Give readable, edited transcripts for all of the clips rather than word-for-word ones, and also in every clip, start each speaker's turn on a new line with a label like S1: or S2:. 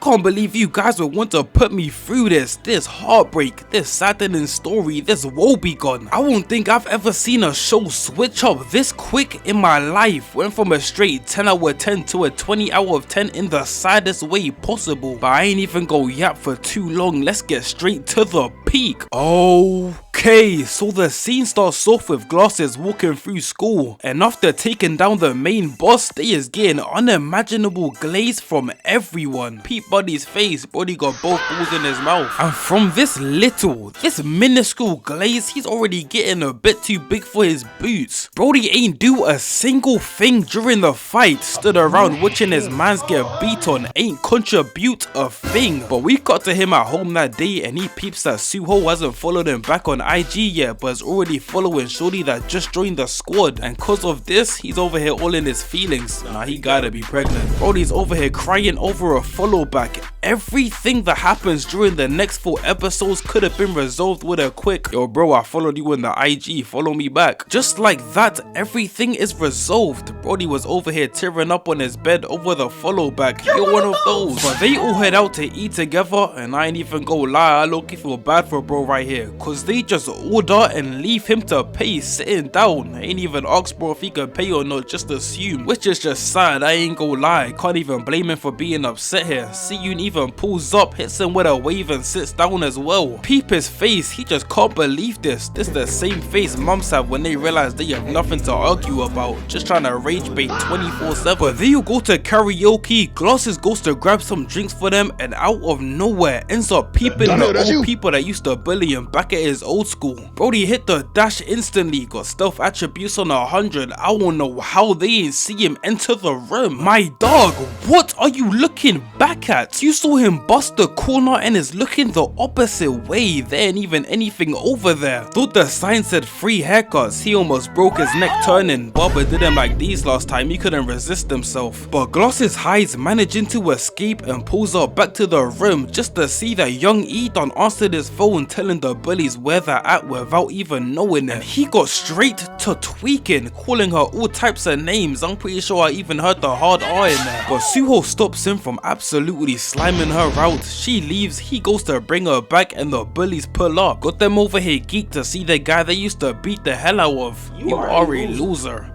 S1: can't believe you guys would want to put me through this heartbreak, this saddening story, this woebegone. I won't think I've ever seen a show switch up this quick in my life. Went from a straight 10 out of 10 to a 20 out of 10 in the saddest way possible. But I ain't even go yap for too long, let's get straight to the peak. Okay, so the scene starts off with Glasses walking through school, and after taking down the main boss, they is getting unimaginable glaze from everyone. Peep Buddy's face, Brody got both balls in his mouth, and from this minuscule glaze, he's already getting a bit too big for his boots. Brody ain't do a single thing during the fight, stood around watching his mans get beat on, ain't contribute a thing. But we got to him at home that day, and he peeps that Su-ho hasn't followed him back on IG yet, but is already following shorty that just joined the squad, and cause of this, he's over here all in his feelings. Nah, he gotta be pregnant. Brody's over here crying over a follow back. Everything that happens during the next 4 episodes could have been resolved with a quick, yo bro, I followed you in the IG, follow me back. Just like that, everything is resolved. Brody was over here tearing up on his bed over the follow back. You're one of those. But they all head out to eat together, and I ain't even go lie, I low-key feel bad for bro right here, cause they just order and leave him to pay sitting down. Ain't even ask bro if he could pay or not, just assume, which is just sad. I ain't go lie, can't even blame him for being upset here. Si-eun even pulls up, hits him with a wave and sits down as well. Peep his face, he just can't believe this. This the same face mums have when they realize they have nothing to argue about, just trying to rage bait 24/7. But then you go to karaoke, Glasses goes to grab some drinks for them, and out of nowhere ends up peeping the old people that used to bully him back at his old school. Brody hit the dash instantly, got stealth attributes on 100. I don't know how they ain't see him enter the room. My dog, what are you looking back at? You saw him bust the corner and is looking the opposite way. There ain't even anything over there. Thought the sign said free haircuts. He almost broke his neck turning. Barber did him like these last time, he couldn't resist himself. But Glasses hides, managing to escape, and pulls up back to the room just to see that Yeong-bin done answered his phone telling the bullies where they're at without even knowing it. He got straight to tweaking, calling her all types of names. I'm pretty sure I even heard the hard R in there. But Su-ho stops him from absolutely sliming her out. She leaves, he goes to bring her back, and the bullies pull up. Got them over here geeked to see the guy they used to beat the hell out of. You are a loser.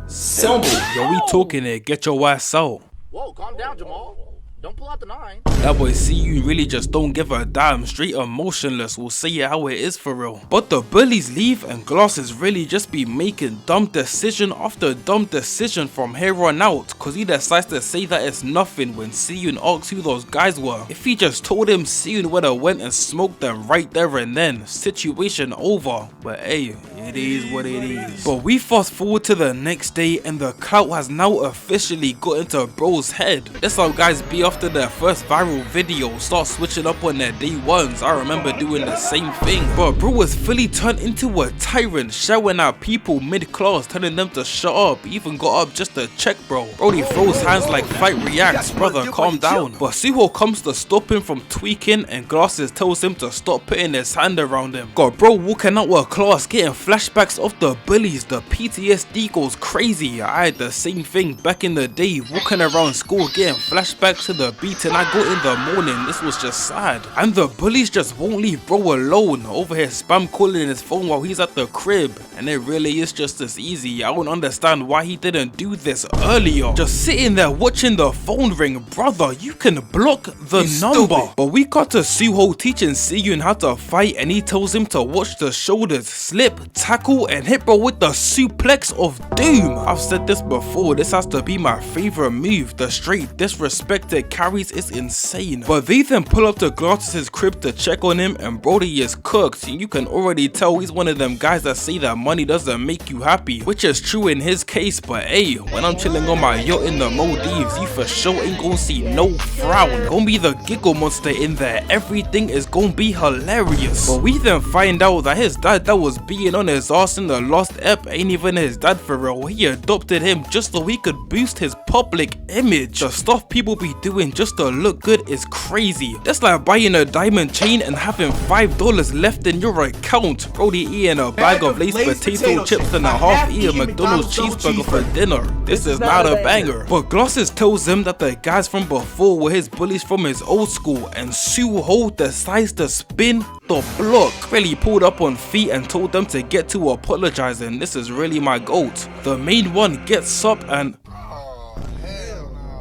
S1: Simple. Yo, we talking here, get your ass out.
S2: Whoa, calm down, Jamal. Don't pull out the 9.
S1: That boy Si-eun really just don't give a damn, straight emotionless, we'll say it how it is for real. But the bullies leave, and Glasses really just be making dumb decision after dumb decision from here on out, cause he decides to say that it's nothing when Si-eun asks who those guys were. If he just told him, Si-eun would have went and smoked them right there and then, situation over. But hey, it is what it is. But we fast forward to the next day, and the clout has now officially got into bro's head. That's how guys be after their first viral video, start switching up on their day ones. I remember doing the same thing. But bro was fully turned into a tyrant, shouting at people mid-class, telling them to shut up. He even got up just to check bro. Brody throws hands like fight reacts, brother calm down. But Su-ho comes to stop him from tweaking, and Glasses tells him to stop putting his hand around him. Got bro walking out of class getting flashbacks of the bullies. The PTSD goes crazy. I had the same thing back in the day, walking around school getting flashbacks to the beating I got in the morning. This was just sad. And the bullies just won't leave bro alone. Over here spam calling his phone while he's at the crib, and it really is just as easy. I don't understand why he didn't do this earlier. Just sitting there watching the phone ring. Brother, you can block the number. Stupid. But we got to Su-ho teaching Si-eun how to fight, and he tells him to watch the shoulders, slip, tackle, and hit bro with the suplex of doom. I've said this before, this has to be my favorite move. The straight disrespect it carries is insane. But they then pull up to Glasses' crib to check on him, and Brody is cooked. You can already tell he's one of them guys that say that money doesn't make you happy, which is true in his case. But hey, when I'm chilling on my yacht in the Maldives, you for sure ain't gonna see no frown. Gonna be the giggle monster in there. Everything is gonna be hilarious. But we then find out that his dad that was being on his ass in the last ep ain't even his dad for real. He adopted him just so he could boost his public image. The stuff people be doing just to look good is crazy. That's like buying a diamond chain and having $5 left in your account. Brody eating a bag of Lay's potato chips and a half-eaten McDonald's cheeseburger for dinner. This is not a banger. But Glasses tells him that the guys from before were his bullies from his old school, and Su-ho decides to spin the block. Really pulled up on feet and told them to get to apologizing. This is really my goat. The main one gets up and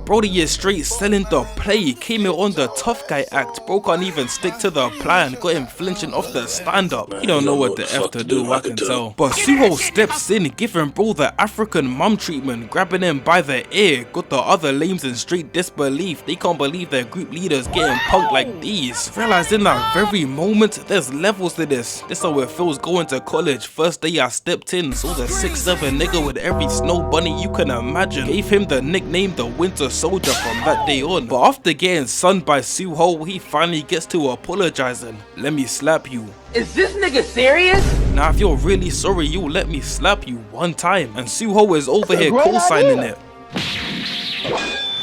S1: Brody is straight selling the play, came in on the tough guy act, bro can't even stick to the plan, got him flinching off the stand up. He don't know what the F to do, I can tell. But Su-ho steps in, giving bro the African mum treatment, grabbing him by the ear, got the other lames in straight disbelief. They can't believe their group leaders getting punked like these. Realized in that very moment, there's levels to this. This how it feels going to college. First day I stepped in, saw the 6'7" nigga with every snow bunny you can imagine. Gave him the nickname the Winter Soldier from that day on. But after getting sunned by Su-ho, he finally gets to apologizing. Let me slap you.
S3: Is this nigga serious?
S1: Now if you're really sorry, you let me slap you one time. And Su-ho is over here co-signing it.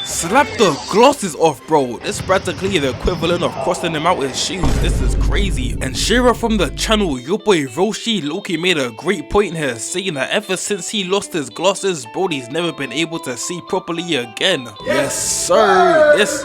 S1: Slap the glasses off, bro. This is practically the equivalent of crossing him out his shoes. This is crazy. And Shira from the channel, your boy Roshi Loki made a great point here, saying that ever since he lost his glasses, Brody's never been able to see properly again. Yes, sir. Yes.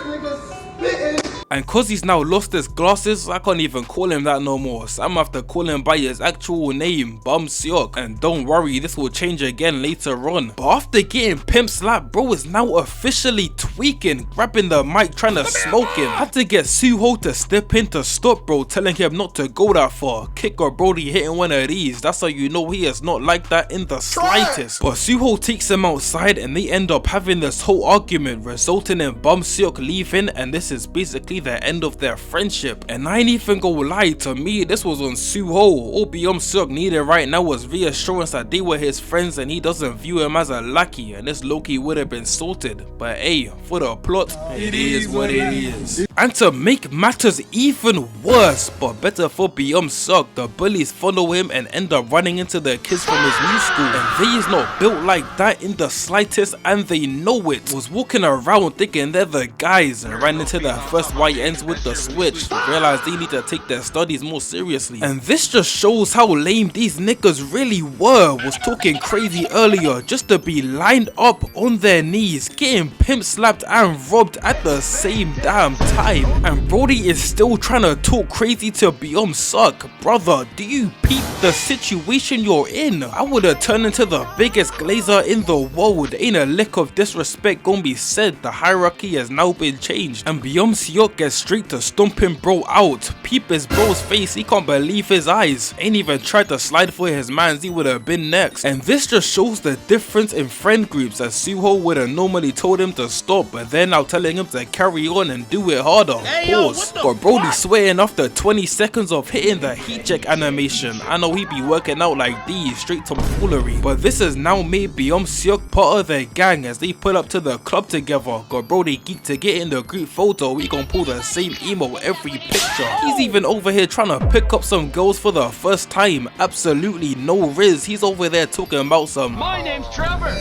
S1: And cause he's now lost his glasses, I can't even call him that no more, so I'm gonna have to call him by his actual name, Beom-seok. And don't worry, this will change again later on. But after getting pimp slapped, bro is now officially tweaking, grabbing the mic trying to smoke him. Had to get Su-ho to step in to stop bro, telling him not to go that far. Kick or Brody hitting one of these, that's how you know he is not like that in the slightest. But Su-ho takes him outside and they end up having this whole argument, resulting in Beom-seok leaving, and this is basically the end of their friendship. And I ain't even gonna lie, to me this was on Su-ho. All Beom-seok needed right now was reassurance that they were his friends and he doesn't view him as a lackey, and this low-key would have been sorted. But hey, for the plot, it is what it is. And to make matters even worse, but better for Beom-seok, the bullies follow him and end up running into the kids from his new school, and they is not built like that in the slightest, and they know it. Was walking around thinking they're the guys and ran into their first white ends with the switch, realized they need to take their studies more seriously. And this just shows how lame these niggas really were. Was talking crazy earlier just to be lined up on their knees, getting pimp slapped and robbed at the same damn time. And Brody is still trying to talk crazy to Beom-seok. Brother, do you peep the situation you're in? I would have turned into the biggest glazer in the world. Ain't a lick of disrespect gonna be said. The hierarchy has now been changed, and Beom-seok gets straight to stomping bro out. Peep his bro's face, he can't believe his eyes. Ain't even tried to slide for his mans, he would have been next. And this just shows the difference in friend groups, as Su-ho would have normally told him to stop, but they're now telling him to carry on and do it harder. Pause. But Brody sweating after 20 seconds of hitting the heat check animation. I know he be working out like these, straight tomfoolery. But this has now made Beom-seok part of their gang as they pull up to the club together. Got Brody geeked to get in the group photo, we gon' pull the same emo every picture. He's even over here trying to pick up some girls for the first time. Absolutely no riz. He's over there talking about some.
S3: My name's Trevor.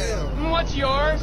S3: What's yours?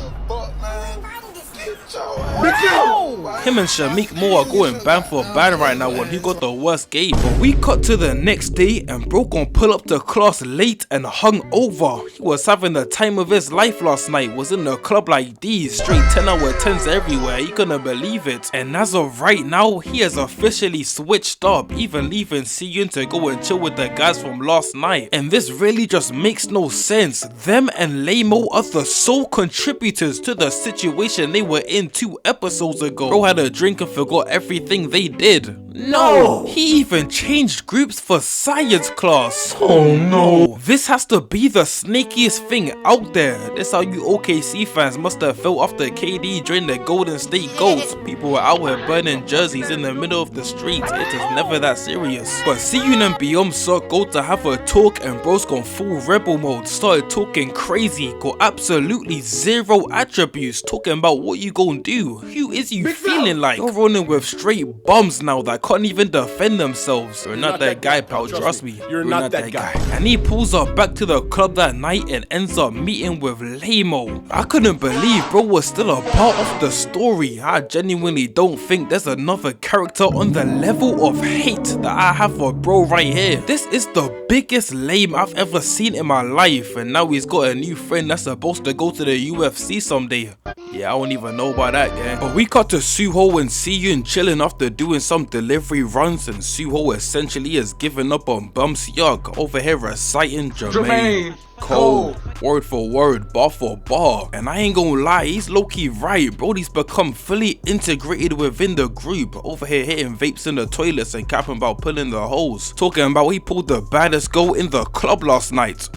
S1: Him and Shamik Mo are going band for band right now on who got the worst game. But we cut to the next day and bro gon' pull up to class late and hung over. He was having the time of his life last night, was in the club like these, straight 10 out of 10s everywhere, he couldn't believe it. And as of right now, he has officially switched up, even leaving Si-eun to go and chill with the guys from last night. And this really just makes no sense. Them and Lemo are the sole contributors to the situation they were in 2 episodes ago. Bro had a drink and forgot everything they did. No! He even changed groups for science class. Oh no! This has to be the snakiest thing out there. This how you OKC fans must have felt after KD joined the Golden State Ghosts. People were out here burning jerseys in the middle of the street. It is never that serious. But Si-eun and Beom-seok go to have a talk and bro's gone full rebel mode. Started talking crazy, got absolutely zero attributes, talking about what you gonna do. Who is you feeling like? You're running with straight bums now that that can't even defend themselves. You're not that guy, pal, trust me. You're not that guy. And he pulls up back to the club that night and ends up meeting with Lemo. I couldn't believe bro was still a part of the story. I genuinely don't think there's another character on the level of hate that I have for bro right here. This is the biggest lame I've ever seen in my life, and now he's got a new friend that's supposed to go to the UFC someday. Yeah, I don't even know about that, gang. But we cut to Su-ho and Si-eun chilling after doing some delivery runs, and Su-ho essentially has given up on Beom-seok over here reciting Jermaine Cole word for word, bar for bar. And I ain't gonna lie, he's low-key right. Brody's become fully integrated within the group, over here hitting vapes in the toilets and capping about pulling the hose, talking about he pulled the baddest goal in the club last night.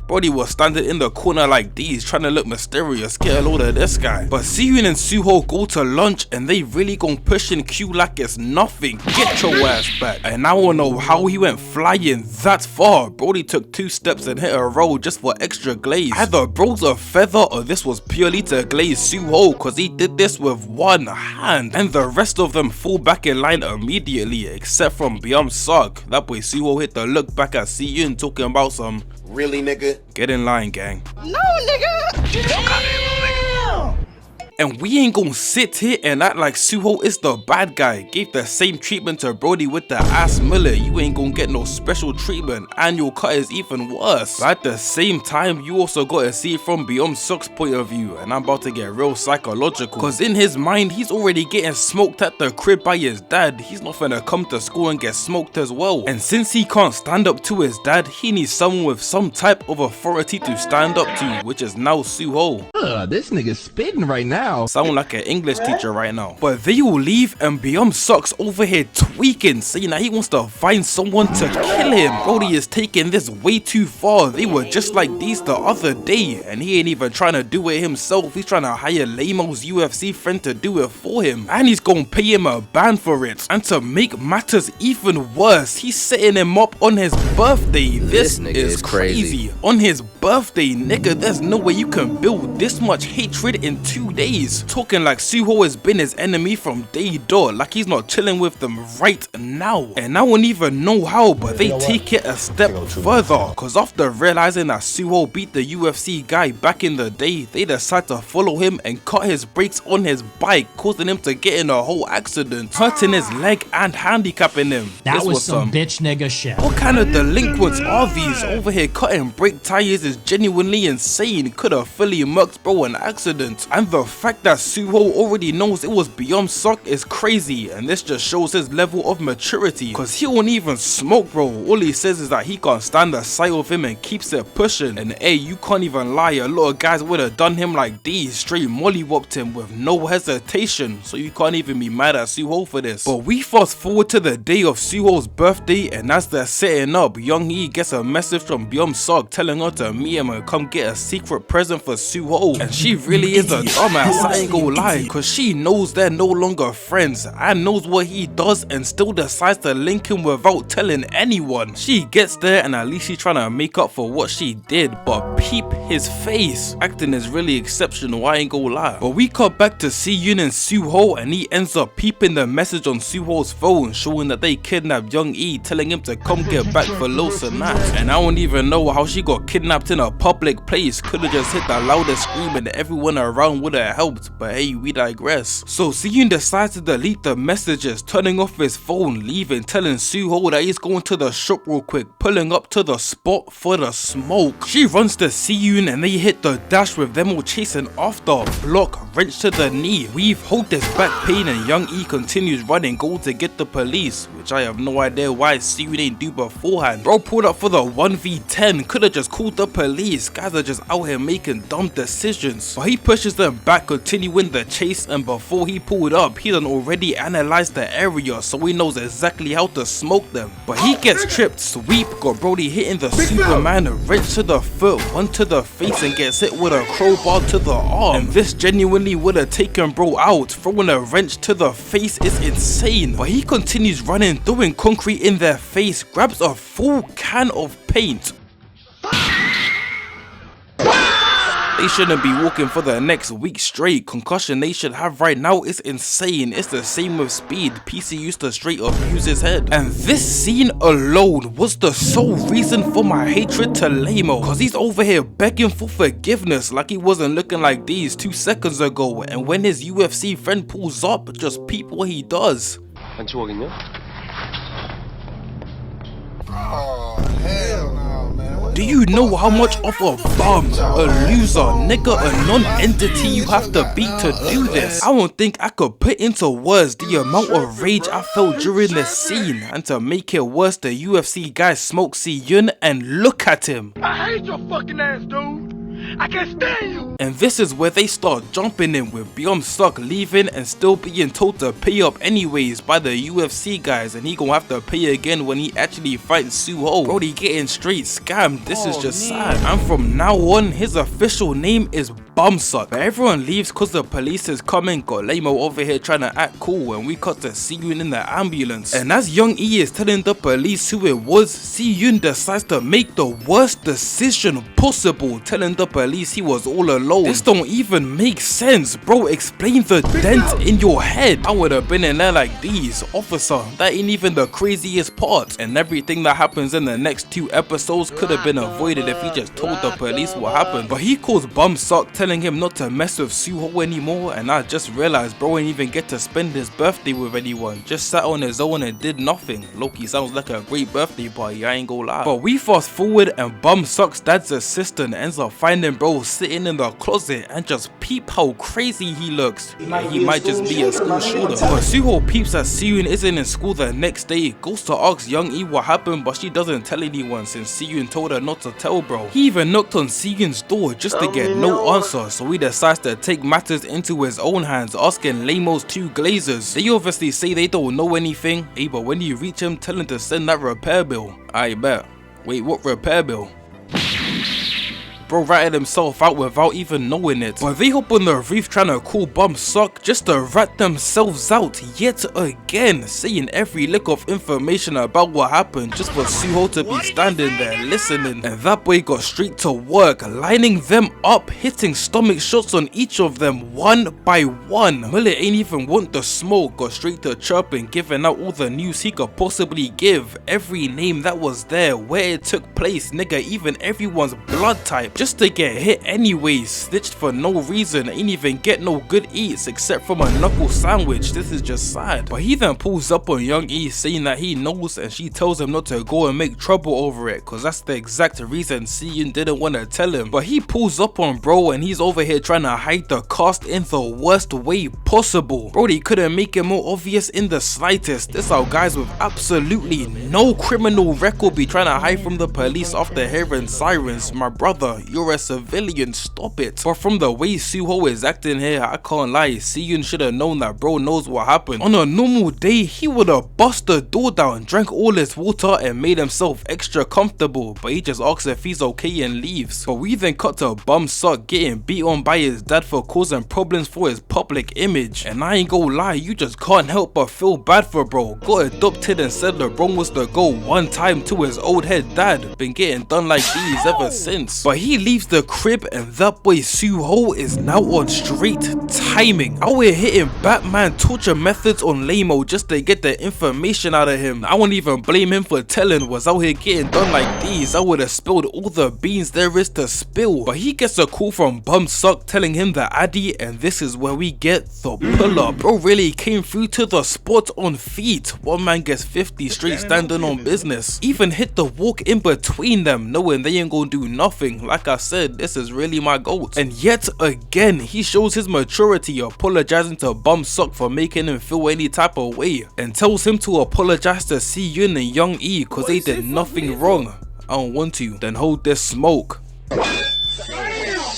S1: Brody was standing in the corner like these, trying to look mysterious, get a load of this guy. But Si-eun and Su-ho go to lunch and they really gon' push in Q like it's nothing. Get your ass back. And I wanna know how he went flying that far. Brody took 2 steps and hit a roll just for extra glaze. Either bro's a feather or this was purely to glaze Su-ho, cause he did this with 1 hand. And the rest of them fall back in line immediately, except from Beom-seok. That boy Su-ho hit the look back at Si-eun talking about some
S4: really, nigga?
S1: Get in line, gang.
S4: No, nigga! Don't come in, little nigga!
S1: And we ain't gonna sit here and act like Su-ho is the bad guy. Gave the same treatment to Brody with the ass mullet. You ain't gonna get no special treatment, and your cut is even worse. But at the same time, you also gotta see it from Beom-seok's point of view, and I'm about to get real psychological. Cause in his mind, he's already getting smoked at the crib by his dad. He's not finna come to school and get smoked as well. And since he can't stand up to his dad, he needs someone with some type of authority to stand up to, which is now Su-ho.
S5: This nigga's spitting right now.
S1: Sound like an English teacher right now. But they all leave and Beom-seok's over here tweaking, saying that he wants to find someone to kill him. Brody is taking this way too far. They were just like these the other day, and he ain't even trying to do it himself. He's trying to hire Lemo's UFC friend to do it for him, and he's gonna pay him a ban for it. And to make matters even worse, he's setting him up on his birthday. This is crazy. On his birthday, nigga, there's no way you can build this much hatred in 2 days. Talking like Su-ho has been his enemy from day dot, like he's not chilling with them right now. And I won't even know how, but they take it a step further, cause after realizing that Su-ho beat the UFC guy back in the day, they decide to follow him and cut his brakes on his bike, causing him to get in a whole accident, hurting his leg and handicapping him.
S6: That was some bitch nigga shit.
S1: What kind of delinquents are these? Over here cutting brake tires is genuinely insane. Could have fully murked bro an accident. And the fact that Su-ho already knows it was Beom-seok is crazy, and this just shows his level of maturity, cause he won't even smoke bro. All he says is that he can't stand the sight of him and keeps it pushing. And hey, you can't even lie, a lot of guys would have done him like these, straight mollywopped him with no hesitation, so you can't even be mad at Su-ho for this. But we fast forward to the day of Su-ho's birthday, and as they're setting up, Young-hee gets a message from Beom-seok telling her to meet him and come get a secret present for Su-ho, and she really is a dumbass. I ain't gonna lie, cause she knows they're no longer friends and knows what he does and still decides to link him without telling anyone. She gets there and at least she's trying to make up for what she did, but peep his face. Acting is really exceptional, I ain't gonna lie. But we cut back to Si-eun and Su-ho, and he ends up peeping the message on Su-ho's phone showing that they kidnapped Young-hee, telling him to come get back for Lil Sanat. And I don't even know how she got kidnapped in a public place. Could've just hit the loudest scream and everyone around would have helped, but hey, we digress. So Si-eun decides to delete the messages, turning off his phone, leaving, telling Su-ho that he's going to the shop real quick, pulling up to the spot for the smoke. She runs to Si-eun and they hit the dash with them all chasing after. Block, wrench to the knee, weave, hold this back pain, and Young-hee continues running goal to get the police, which I have no idea why Si-eun ain't do beforehand. Bro pulled up for the 1v10, could've just called the police. Guys are just out here making dumb decisions. But he pushes them back, continuing the chase, and before he pulled up, he done already analyzed the area, so he knows exactly how to smoke them. But he gets tripped, sweep, got Brody hitting the Superman, wrench to the foot, one to the face, and gets hit with a crowbar to the arm. And this genuinely would have taken bro out. Throwing a wrench to the face is insane. But he continues running, throwing concrete in their face, grabs a full can of paint. They shouldn't be walking for the next week straight. Concussion they should have right now is insane. It's the same with Speed. PC used to straight abuse his head. And this scene alone was the sole reason for my hatred to lame-o, cause he's over here begging for forgiveness like he wasn't looking like these 2 seconds ago, and when his UFC friend pulls up, just peep what he does.
S4: Oh, hell no, man.
S1: Do you know how much of a bum, a loser, nigga, a non-entity you have to be to do this? I don't think I could put into words the amount of rage I felt during this scene, and to make it worse, the UFC guy smoked Si-eun and look at him.
S3: I hate your fucking ass, dude. I can't stand you.
S1: And this is where they start jumping in, with Beom-seok leaving and still being told to pay up anyways by the UFC guys, and he gonna have to pay again when he actually fights Su-ho. Brody getting straight scammed. This is just sad. And from now on, his official name is Beom-seok. But everyone leaves cause the police is coming. Got lame-o over here trying to act cool, and we cut to Si-eun in the ambulance. And as Yeong-bin is telling the police who it was, Si-eun decides to make the worst decision possible, telling the police he was all alone. This don't even make sense, bro. Explain the dent in your head. I would have been in there like these, officer. That ain't even the craziest part. And everything that happens in the next 2 episodes could have been avoided if he just told the police what happened. But he calls Beom-seok, telling him not to mess with Su-ho anymore, and I just realized bro didn't even get to spend his birthday with anyone. Just sat on his own and did nothing. Loki sounds like a great birthday party, I ain't gonna lie. But we fast forward and Beom-seok's dad's assistant ends up finding bro sitting in the closet, and just peep how crazy he looks. He might just be a school shooter. But Su-ho peeps that Si-eun isn't in school the next day, goes to ask Yeong-bin what happened, but she doesn't tell anyone since Si-eun told her not to tell bro. He even knocked on Si-eun's door just to get no answer, so he decides to take matters into his own hands, asking lame-o's 2 glazers. They obviously say they don't know anything. Hey, but when you reach him, tell him to send that repair bill. I bet. Wait, what repair bill? Bro ratted himself out without even knowing it. But they hop on the roof trying to call Beom-seok just to rat themselves out yet again, saying every lick of information about what happened just for Su-ho to be standing there listening. And that boy got straight to work, lining them up, hitting stomach shots on each of them one by one. Mullet ain't even want the smoke, got straight to chirping, giving out all the news he could possibly give. Every name that was there, where it took place, nigga, even everyone's blood type. Just to get hit anyways, snitched for no reason, ain't even get no good eats except from a knuckle sandwich. This is just sad. But he then pulls up on Yeong-bin saying that he knows, and she tells him not to go and make trouble over it, cause that's the exact reason Si-eun didn't want to tell him. But he pulls up on bro and he's over here trying to hide the cast in the worst way possible. Brody couldn't make it more obvious in the slightest. This how guys with absolutely no criminal record be trying to hide from the police after hearing sirens. My brother, you're a civilian, stop it. But from the way Su-ho is acting here, I can't lie, Si-eun should have known that bro knows what happened. On a normal day, he would have bust the door down, drank all his water and made himself extra comfortable, but he just asks if he's okay and leaves. But we then cut to Beom-seok getting beat on by his dad for causing problems for his public image. And I ain't gonna lie, you just can't help but feel bad for bro. Got adopted and said LeBron was to go one time to his old head dad. Been getting done like these ever since. But he leaves the crib and that boy Su-ho is now on straight timing. Out here hitting Batman torture methods on lame-o just to get the information out of him. I won't even blame him for telling. Was out here getting done like these, I would have spilled all the beans there is to spill. But he gets a call from Beom-seok telling him the addy, and this is where we get the pull-up. Bro really came through to the spot on feet. One man gets 50 straight standing on business. Even hit the walk in between them, knowing they ain't gonna do nothing. Like I said, this is really my goat. And yet again, he shows his maturity, apologizing to Beom-seok for making him feel any type of way, and tells him to apologize to Si-eun and Yeong-bin cause they did nothing wrong. I don't want to. Then hold this smoke.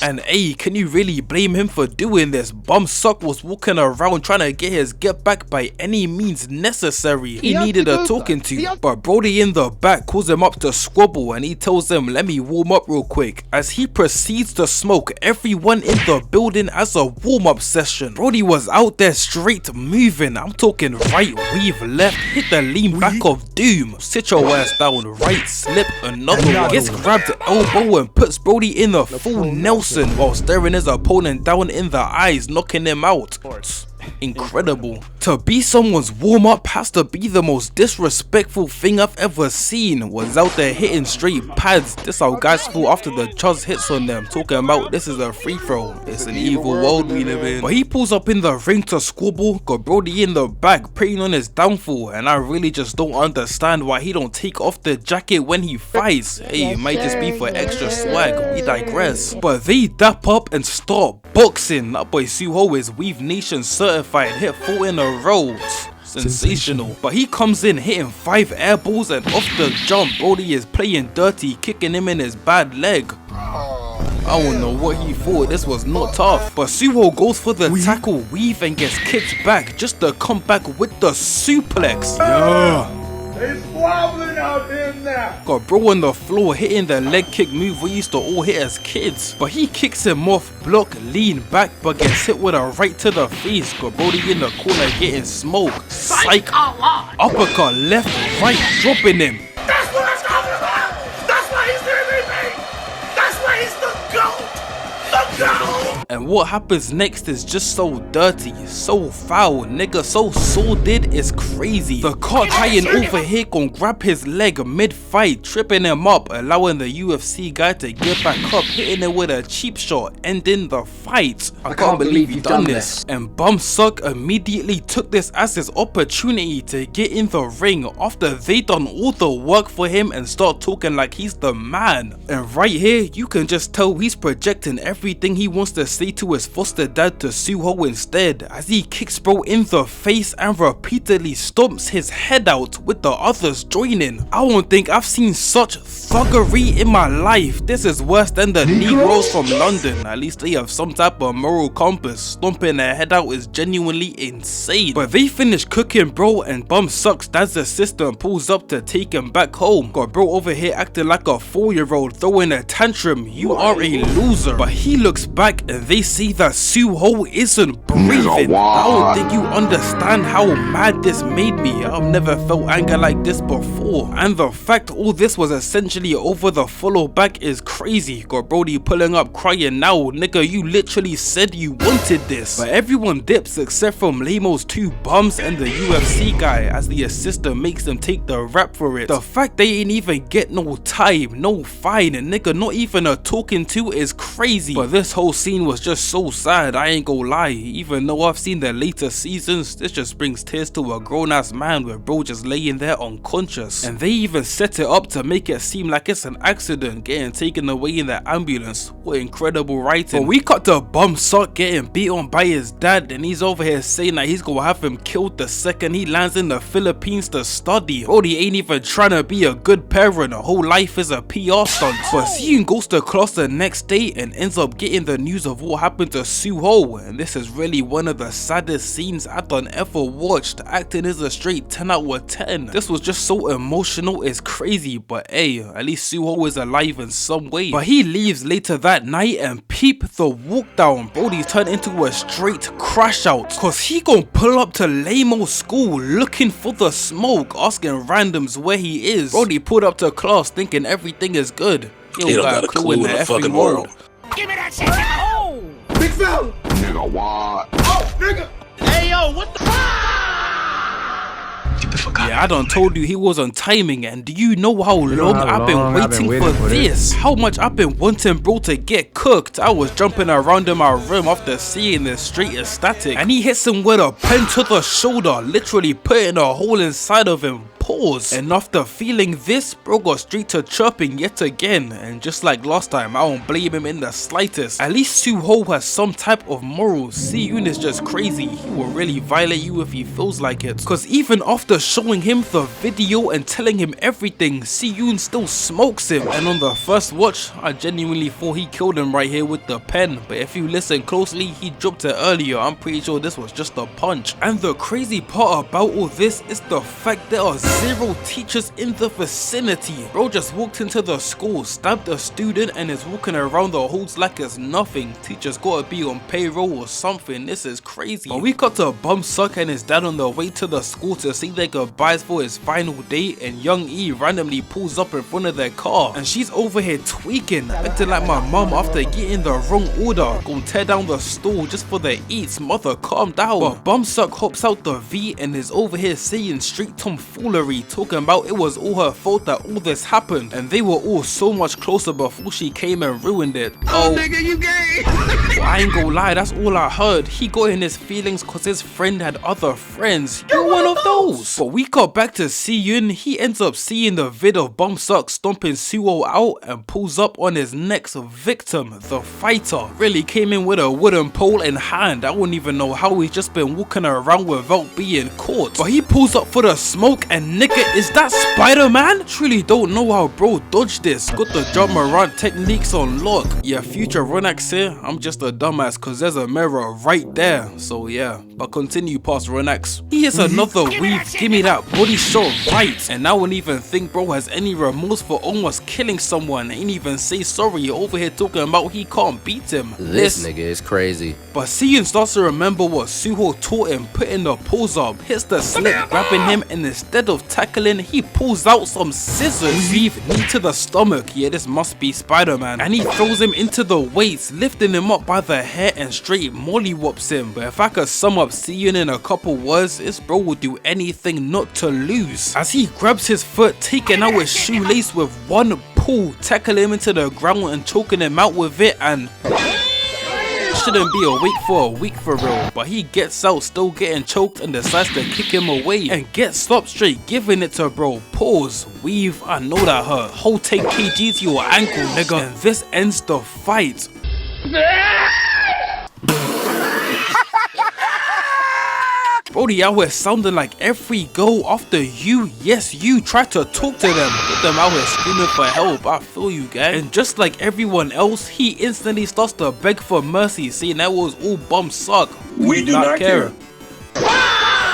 S1: And hey, can you really blame him for doing this? Beom-seok was walking around trying to get his get back by any means necessary. He needed a talking to, but Brody in the back calls him up to squabble, and he tells him, let me warm up real quick, as he proceeds to smoke everyone in the building as a warm-up session. Brody was out there straight moving. I'm talking right weave, left, hit the lean back of doom, sit your ass down, right slip, another one, gets grabbed elbow and puts Brody in the full Nelson boxing while staring his opponent down in the eyes, knocking him out. Incredible. To be someone's warm-up has to be the most disrespectful thing I've ever seen. Was out there hitting straight pads. This how guys feel after the Chuz hits on them, talking about this is a free throw. It's an evil world we live in. But he pulls up in the ring to squabble, got Brody in the back preying on his downfall, and I really just don't understand why he don't take off the jacket when he fights. Hey, it might just be for extra swag, we digress. But they dap up and start boxing. That boy Su-ho is Weave Nation certified, hit 4 in a row. Sensational. But he comes in hitting 5 air balls, and off the jump Brody is playing dirty, kicking him in his bad leg. I don't know what he thought, this was not tough. But Su-ho goes for the tackle weave and gets kicked back just to come back with the suplex. Yeah.
S3: They squabbling out there now.
S1: Got bro on the floor hitting the leg kick move we used to all hit as kids. But he kicks him off, block, lean back, but gets hit with a right to the face. Got Brody in the corner getting smoked. Psych. Uppercut, left, right, dropping him.
S3: That's what I'm talking about. That's why he's MVP. That's why he's the GOAT. The GOAT.
S1: And what happens next is just so dirty, so foul, nigga, so sordid, it's crazy. The car tying over here gon' grab his leg mid-fight, tripping him up, allowing the UFC guy to get back up, hitting him with a cheap shot, ending the fight. I can't believe you've done this. And Beom-seok immediately took this as his opportunity to get in the ring after they done all the work for him and start talking like he's the man. And right here, you can just tell he's projecting everything he wants to say to his foster dad to Su-ho instead, as he kicks bro in the face and repeatedly stomps his head out with the others joining. I don't think I've seen such thuggery in my life. This is worse than the Negroes from London. At least they have some type of moral compass. Stomping their head out is genuinely insane. But they finish cooking bro, and Beom-seok's dad's assistant pulls up to take him back home. Got bro over here acting like a 4-year-old throwing a tantrum. You are a loser. But he looks back and they see that Su-ho isn't breathing. I don't think you understand how mad this made me. I've never felt anger like this before. And the fact all this was essentially over the follow back is crazy. Got Brody pulling up crying now. Nigga, you literally said you wanted this. But everyone dips except from Lemo's 2 bums and the UFC guy, as the assistant makes them take the rap for it. The fact they ain't even get no time, no fine, and nigga not even a talking to is crazy. But this whole scene was just so sad, I ain't gonna lie. Even though I've seen the later seasons, this just brings tears to a grown-ass man with bro just laying there unconscious. And they even set it up to make it seem like it's an accident, getting taken away in the ambulance. What incredible writing. But we cut to Beom-seok getting beat on by his dad, and he's over here saying that he's gonna have him killed the second he lands in the Philippines to study. Brody ain't even trying to be a good parent, a whole life is a PR stunt. But Si-eun goes to class the next day and ends up getting the news of what happened to Su-ho, and this is really one of the saddest scenes I done ever watched. The acting is a straight 10 out of 10. This was just so emotional, it's crazy. But hey, at least Su-ho is alive in some way. But he leaves later that night, and peep the walk down. Brody turned into a straight crash out, cause he gon' pull up to Lemo's school looking for the smoke, asking randoms where he is. Brody pulled up to class thinking everything is good. He don't got a clue in the effing world.
S3: Give me that shit. Oh, big fella.
S4: Nigga, what?
S3: Oh, nigga. Hey, yo, what the fuck?
S1: Yeah, I done told you he was on timing, and do you know how long I've been waiting for this? How much I've been wanting bro to get cooked. I was jumping around in my room after seeing this straight ecstatic, and he hits him with a pen to the shoulder, literally putting a hole inside of him. Pause. And after feeling this, bro got straight to chirping yet again, and just like last time, I don't blame him in the slightest. At least Su-ho has some type of morals. Si-eun is just crazy. He will really violate you if he feels like it, cause even after showing him the video and telling him everything, Si-eun still smokes him. And on the first watch, I genuinely thought he killed him right here with the pen, but if you listen closely, he dropped it earlier. I'm pretty sure this was just a punch. And the crazy part about all this is the fact there are 0 teachers in the vicinity. Bro just walked into the school, stabbed a student, and is walking around the halls like it's nothing. Teachers gotta be on payroll or something. This is crazy. But we got to Beom-seok and his dad on the way to the school to say their goodbyes for his final day, and Young-E randomly pulls up in front of their car, and she's over here tweaking, acting like my mom after getting the wrong order. Gonna tear down the store just for the eats. Mother, calm down. But Beom-seok hops out the V and is over here saying straight tomfoolery, talking about it was all her fault that all this happened, and they were all so much closer before she came and ruined it. Oh nigga, you gay. Well, I ain't gonna lie, that's all I heard. He got in his feelings cause his friend had other friends. You're one of those. But we got back to Si-eun. He ends up seeing the vid of Beom-seok stomping Su-ho out and pulls up on his next victim, the fighter. Really came in with a wooden pole in hand. I wouldn't even know how he's just been walking around without being caught. But he pulls up for the smoke, and nigga, is that Spider-Man? Truly don't know how bro dodged this. Got the jump around techniques on lock. Yeah, future Ronax here. I'm just a dumbass cause there's a mirror right there. So yeah, but continue past Ronax. He hits another weave. Give me that body shot right. And I wouldn't even think bro has any remorse for almost killing someone. Ain't even say sorry. Over here talking about he can't beat him.
S7: This nigga is crazy.
S1: But Si-eun starts to remember what Su-ho taught him, putting the pulls up, hits the slip, grabbing him, and instead of tackling, he pulls out some scissors. Weave knee to the stomach. Yeah, this must be Spider-Man. And he throws him into the weights, lifting him up by the hair and straight mollywhops him. But if I could sum up Si-eun in a couple words, this bro would do anything not to lose. As he grabs his foot, taking out his shoelace with one pull, tackling him into the ground and choking him out with it, and shouldn't be awake for a week for real. But he gets out still getting choked and decides to kick him away and gets stopped straight, giving it to bro. Pause. Weave. I know that hurt. Whole 10 kg to your ankle, nigga. And this ends the fight. Brody out here sounding like every go after you, yes you, try to talk to them, get them out here screaming for help. I feel you, gang. And just like everyone else, he instantly starts to beg for mercy, saying that was all Beom-seok. We do not care.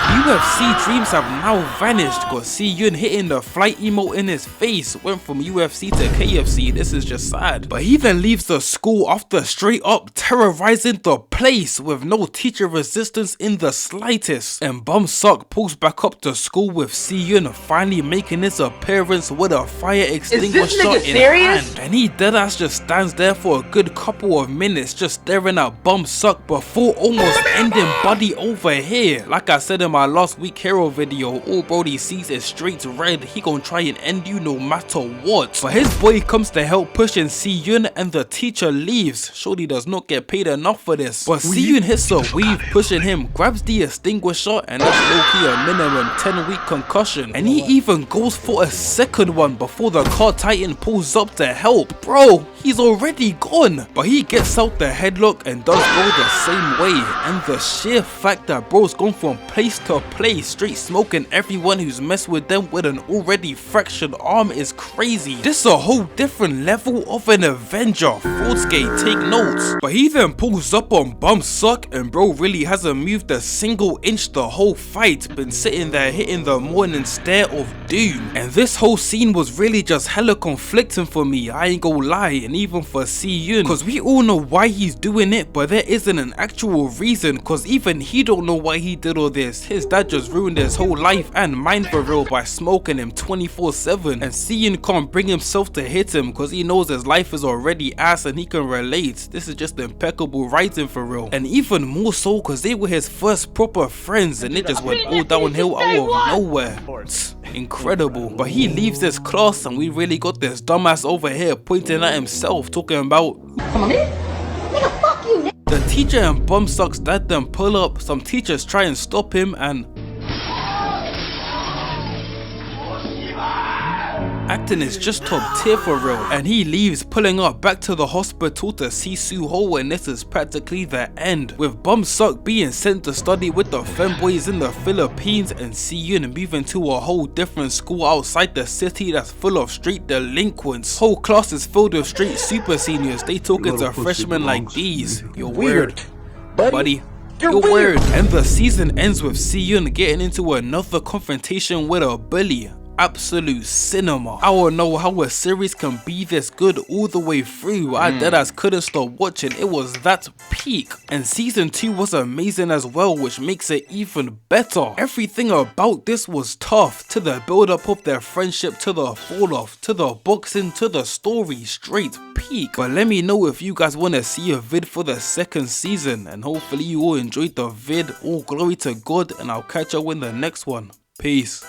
S1: UFC dreams have now vanished cause Si-eun hitting the flight emote in his face went from UFC to KFC. This is just sad. But he then leaves the school after straight up terrorizing the place with no teacher resistance in the slightest. And Beom-seok pulls back up to school with Si-eun finally making his appearance with a fire extinguisher in hand. And he deadass just stands there for a good couple of minutes just staring at Beom-seok before almost ending buddy over here. Like I said in my last week hero video, all Brody sees is straight red. He gon' try and end you no matter what. But his boy comes to help pushing Si-eun and the teacher leaves. Surely does not get paid enough for this. But Si-eun hits a weave pushing him, grabs the extinguisher, and that's low-key a minimum 10-week concussion. And he even goes for a second one before the car titan pulls up to help. Bro, he's already gone. But he gets out the headlock and does go the same way. And the sheer fact that bro's gone from place to place straight smoking everyone who's messed with them with an already fractured arm is crazy. This is a whole different level of an Avenger. Fraudskate, take notes. But he then pulls up on Beom-seok and bro really hasn't moved a single inch the whole fight. Been sitting there hitting the morning stare of doom. And this whole scene was really just hella conflicting for me, I ain't gonna lie, and even for Si-eun, cause we all know why he's doing it, but there isn't an actual reason, cause even he don't know why he did all this. His dad just ruined his whole life and mine for real by smoking him 24/7, and Si-eun can't bring himself to hit him cause he knows his life is already ass and he can relate. This is just impeccable writing for real, and even more so cause they were his first proper friends and it just went all downhill out of nowhere. Incredible. But he leaves this class and we really got this dumbass over here pointing at himself talking about the teacher and Beom-seok's dad then pull up. Some teachers try and stop him and acting is just top tier for real, and he leaves pulling up back to the hospital to see Su-ho, and this is practically the end, with Beom-seok being sent to study with the femboys in the Philippines and Si-eun moving to a whole different school outside the city that's full of street delinquents. Whole class is filled with straight super seniors. They talking to freshmen like these. You're weird, buddy. You're weird. And the season ends with Si-eun getting into another confrontation with a bully. Absolute cinema. I don't know how a series can be this good all the way through. I deadass couldn't stop watching. It was that peak. And season 2 was amazing as well, which makes it even better. Everything about this was tough. To the build up of their friendship, to the fall off, to the boxing, to the story, straight peak. But let me know if you guys want to see a vid for the second season, and hopefully you all enjoyed the vid. All glory to God, and I'll catch you in the next one. Peace.